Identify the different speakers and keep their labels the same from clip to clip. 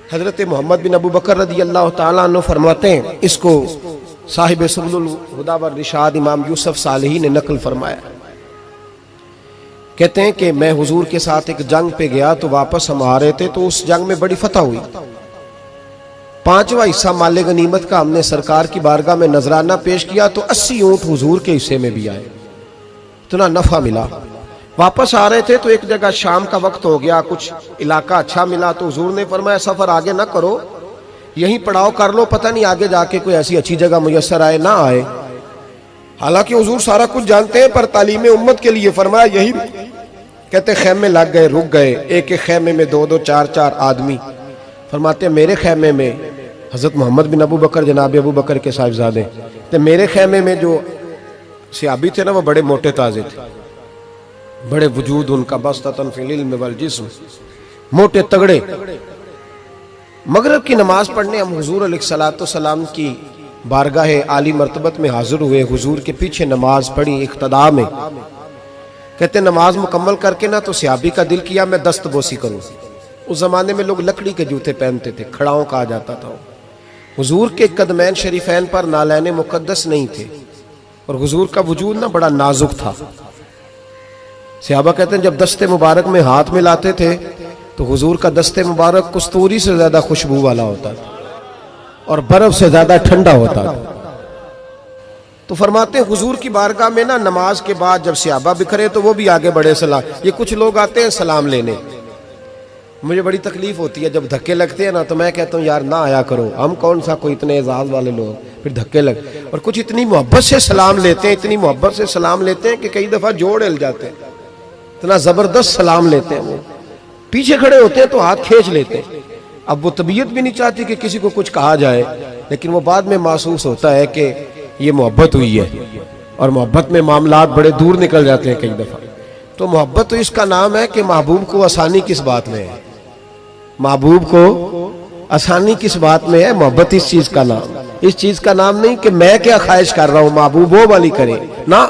Speaker 1: हजरत मोहम्मद बिन अबू बकर रदी अल्लाह ताला अन्हु फरमाते हैं, इसको साहिब सुबुल हुदा व रिशाद इमाम यूसुफ सालेही ने नकल फरमाया। कहते हैं कि मैं हुजूर के साथ एक जंग पे गया तो वापस हम आ रहे थे, तो उस जंग में बड़ी फतह हुई। 5वां हिस्सा माले गनीमत का हमने सरकार की बारगाह में नजराना पेश किया तो 80 ऊंट हुजूर के हिस्से में भी आए, इतना नफा मिला। वापस आ रहे थे तो एक जगह शाम का वक्त हो गया, कुछ इलाका अच्छा मिला तो हुजूर ने फरमाया सफर आगे ना करो, यहीं पड़ाव कर लो, पता नहीं आगे जाके कोई ऐसी अच्छी जगह मुयस्सर आए ना आए। हालांकि हुजूर सारा कुछ जानते हैं, पर तालीम उम्मत के लिए फरमाया यही। कहते खेमे लग गए, रुक गए। एक एक खेमे में 2-2 4-4 आदमी। फरमाते मेरे खेमे में हजरत मोहम्मद बिन अबू बकर जनाब अबू बकर के साहिबजादे, तो मेरे खेमे में जो सियाबी थे ना वो बड़े मोटे ताजे थे, बड़े वजूद उनका बस्ततन फिल इल्म वल जिस्म, मोटे तगड़े। मगरिब की नमाज पढ़ने हम हुजूर अलैहिस्सलातु सलाम की बारगाह आली मर्तबत में हाजिर हुए। हुजूर के पीछे नमाज पढ़ी इक्तदा में। कहते नमाज मुकम्मल करके ना तो सियाबी का दिल किया मैं दस्त बोसी करूं। उस जमाने में लोग लकड़ी के जूते पहनते थे, खड़ाओं कहा जाता था। हुजूर के कदमैन शरीफैन पर नालैन मुकद्दस नहीं थे और हुजूर का वजूद ना बड़ा नाजुक था। सहाबा कहते हैं जब दस्ते मुबारक में हाथ मिलाते थे तो हुजूर का दस्ते मुबारक कस्तूरी से ज्यादा खुशबू वाला होता था और बर्फ से ज्यादा ठंडा होता था। तो फरमाते हैं हुजूर की बारगाह में ना नमाज के बाद जब सहाबा बिखरे तो वो भी आगे बढ़े सलाम। ये कुछ लोग आते हैं सलाम लेने, मुझे बड़ी तकलीफ होती है जब धक्के लगते हैं ना, तो मैं कहता हूँ यार ना आया करो, हम कौन सा कोई इतने एजाज वाले लोग, फिर धक्के लग। और कुछ इतनी मोहब्बत से सलाम लेते हैं, इतनी मोहब्बत से सलाम लेते हैं कि कई दफा जोड़ हिल जाते हैं, इतना जबरदस्त सलाम लेते हैं। वो पीछे खड़े होते हैं तो हाथ खींच लेते हैं। अब वो तबीयत भी नहीं चाहती कि किसी को कुछ कहा जाए, लेकिन वो बाद में महसूस होता है कि ये मोहब्बत हुई है और मोहब्बत में मामलात बड़े दूर निकल जाते हैं कई दफा। तो मोहब्बत तो इसका नाम है कि महबूब को आसानी किस बात में है, महबूब को आसानी किस बात में है। मोहब्बत इस चीज का नाम, इस चीज का नाम नहीं कि मैं क्या ख्वाहिश कर रहा हूं, महबूब वो वाली करे ना।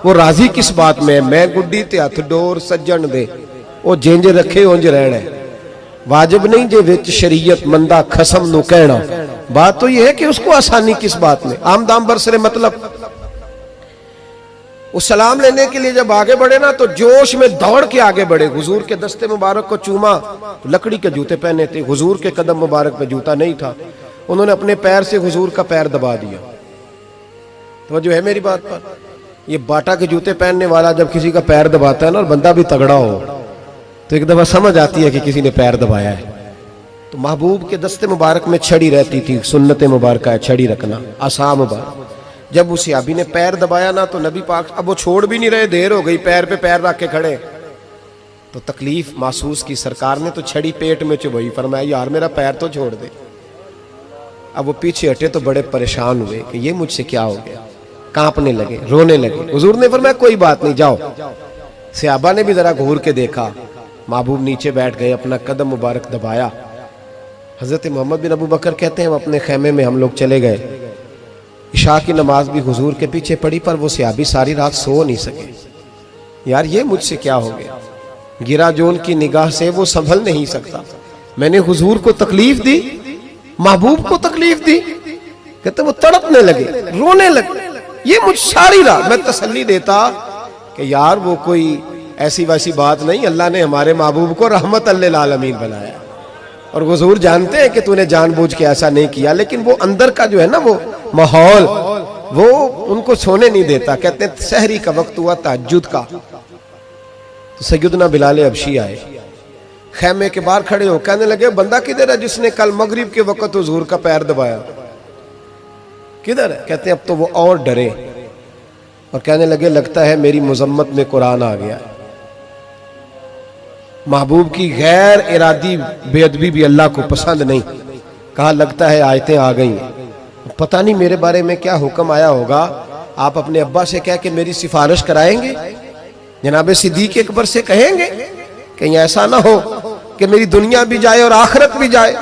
Speaker 1: वो राजी किस बात में है, मैं गुड्डी ते हथ डोर सज्जन दे, वो जिंज रखे उंज रहना है। वाजिब नहीं जे विच शरीयत मंदा खसम नु कहना। बात तो यह है कि उसको आसानी किस बात में, आमदाम बरसरे मतलब। उस सलाम लेने के लिए जब आगे बढ़े ना तो जोश में दौड़ के आगे बढ़े। हुजूर के दस्ते मुबारक को चूमा, लकड़ी के जूते पहने थे, हुजूर के कदम मुबारक पे जूता नहीं था। उन्होंने अपने पैर से हुजूर का पैर दबा दिया। तो जो है मेरी बात पर, ये बाटा के जूते पहनने वाला जब किसी का पैर दबाता है ना और बंदा भी तगड़ा हो तो एक दफा समझ आती है कि किसी ने पैर दबाया है। तो महबूब के दस्ते मुबारक में छड़ी रहती थी, सुन्नत मुबारक है छड़ी रखना, आसाम मुबारक। जब उस सहाबी ने पैर दबाया ना तो नबी पाक अब वो छोड़ भी नहीं रहे, देर हो गई, पैर पे पैर रख के खड़े। तो तकलीफ महसूस की सरकार ने, तो छड़ी पेट में चुभई, फरमाया यार मेरा पैर तो छोड़ दे। अब वो पीछे हटे तो बड़े परेशान हुए कि ये मुझसे क्या हो गया, कांपने लगे, रोने लगे। हुजूर ने फरमाया कोई बात नहीं जाओ। सहाबा ने भी जरा घूर के देखा, महबूब नीचे बैठ गए, अपना कदम मुबारक दबाया। हजरत मोहम्मद बिन अबू बकर कहते हैं अपने खेमे में हम लोग चले गए। इशा की नमाज भी हुजूर के पीछे पड़ी, पर वो सहाबी सारी रात सो नहीं सके। यार ये मुझसे क्या हो गया, गिरा जोन की निगाह से वो संभल नहीं सकता, मैंने हुजूर को तकलीफ दी, महबूब को तकलीफ दी। कहते वो तड़पने लगे, रोने लगे। ये मुझ सारी रात मैं तसल्ली देता कि यार वो कोई ऐसी वैसी बात नहीं, अल्लाह ने हमारे महबूब को रहमत लिल आलमीन बनाया और हुजूर जानते हैं कि तूने जानबूझ के ऐसा नहीं किया। लेकिन वो अंदर का जो है ना वो माहौल, वो उनको सोने नहीं देता। कहते हैं सहरी का वक्त हुआ तहज्जुद का, तो सैयदना बिलाल हबशी आए, खेमे के बाहर खड़े हो, कहने लगे बंदा किधर है जिसने कल मगरिब के वक्त हुजूर का पैर दबाया, किधर है? कहते हैं अब तो वो और डरे और कहने लगे लगता है मेरी मुजम्मत में कुरान आ गया। महबूब की गैर इरादी बेअदबी भी अल्लाह को पसंद नहीं। कहा लगता है आयतें आ गई, पता नहीं मेरे बारे में क्या हुक्म आया होगा, आप अपने अब्बा से कह के मेरी सिफारिश कराएंगे, जनाब सिद्दीक अकबर से कहेंगे, कहीं ऐसा ना हो कि मेरी दुनिया भी जाए और आखिरत भी जाए।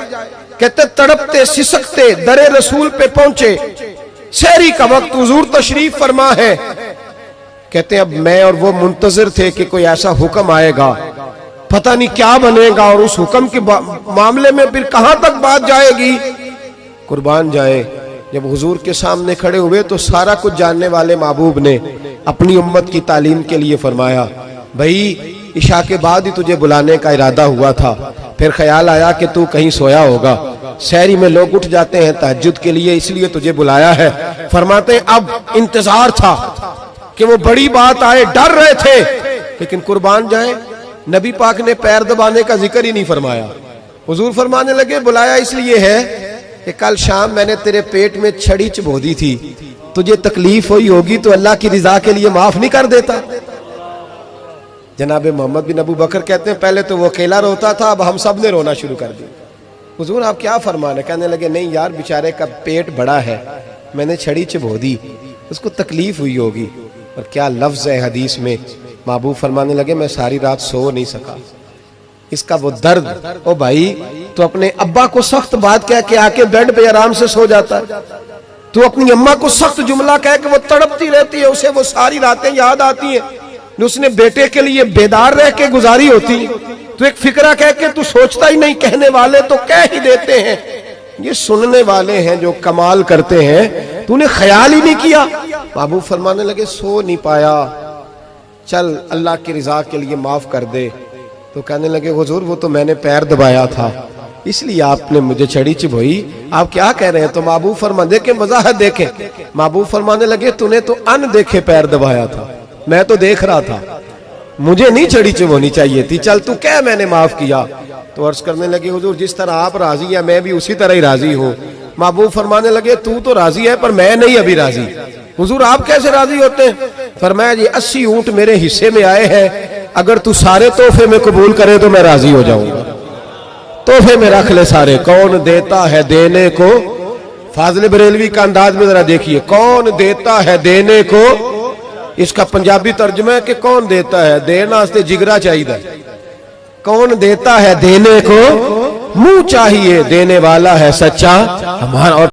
Speaker 1: कहते तड़पते सिसकते दरे रसूल पे पहुंचे, सहरी का वक्त, हुजूर तशरीफ फरमा है। कहते अब मैं और वो मुंतजिर थे कि कोई ऐसा हुक्म आएगा पता नहीं क्या बनेगा और उस हुक्म के मामले में फिर कहां तक बात जाएगी। कुर्बान जाए, जब हुजूर के सामने खड़े हुए तो सारा कुछ जानने वाले महबूब ने अपनी उम्मत की तालीम के लिए फरमाया, भाई इशा के बाद ही तुझे बुलाने का इरादा हुआ था, फिर ख्याल आया कि तू कहीं सोया होगा, शहरी में लोग उठ जाते हैं तहज्जुद के लिए, इसलिए तुझे बुलाया है। फरमाते हैं अब इंतजार था कि वो बड़ी बात आए, डर रहे थे, लेकिन कुर्बान जाए नबी पाक ने पैर दबाने का जिक्र ही नहीं फरमाया। हुजूर फरमाने लगे बुलाया इसलिए है कि कल शाम मैंने तेरे पेट में छड़ी चबो दी थी, तुझे तकलीफ हुई होगी तो अल्लाह की रिजा के लिए माफ नहीं कर देता। जनाब मोहम्मद बिन अबू बकर कहते हैं पहले तो वो अकेला रोता था, अब हम सब ने रोना शुरू कर दिया। हुजूर आप क्या फरमाने? कहने लगे नहीं यार, बेचारे का पेट बड़ा है, मैंने छड़ी चबो दी, उसको तकलीफ हुई होगी। और क्या लफ्ज है हदीस में, महबूब फरमाने लगे मैं सारी रात सो नहीं सका, इसका वो दर्द। ओ भाई तू अपने अब्बा को सख्त बात कह के आके बेड पे आराम से सो जाता है, तू अपनी अम्मा को सख्त जुमला कह के वो तड़पती रहती है, उसे वो सारी रातें याद आती हैं जो उसने बेटे के लिए बेदार रह के गुजारी होती है। तू एक फिक्रा कह के तू सोचता ही नहीं, कहने वाले तो कह ही देते हैं, ये सुनने वाले हैं जो कमाल करते हैं, तूने ख्याल ही नहीं किया। महबूब फरमाने लगे सो नहीं पाया, चल अल्लाह की रिजा के लिए माफ कर दे। तो कहने लगे हुजूर वो तो मैंने पैर दबाया था इसलिए आपने मुझे छड़ी चबोई, आप क्या कह रहे हैं? तो महबूब फरमा देखे वजाहत देखे, महबूब फरमाने लगे तूने तो अन देखे पैर दबाया था, मैं तो देख रहा था, मुझे नहीं छड़ी चबोनी चाहिए थी, चल तू क्या मैंने माफ किया। तो अर्ज करने लगे हुजूर जिस तरह आप राजी है मैं भी उसी तरह ही राजी हूँ। महबूब फरमाने लगे तू तो राजी है पर मैं नहीं अभी राजी। हुजूर आप कैसे राजी होते हैं? फरमाया जी 80 ऊंट मेरे हिस्से में आए हैं, अगर तू सारे तोहफे में कबूल करे तो मैं राजी हो जाऊंगा, तोहफे में रख ले सारे। कौन देता है देने को, फाजिल बरेलवी का अंदाज में जरा देखिए, कौन देता है देने को, इसका पंजाबी तर्जुमा है कि कौन देता है, देना वास्ते जिगरा चाहिए, कौन देता है देने को, मुंह चाहिए, देने वाला है सच्चा हमारा।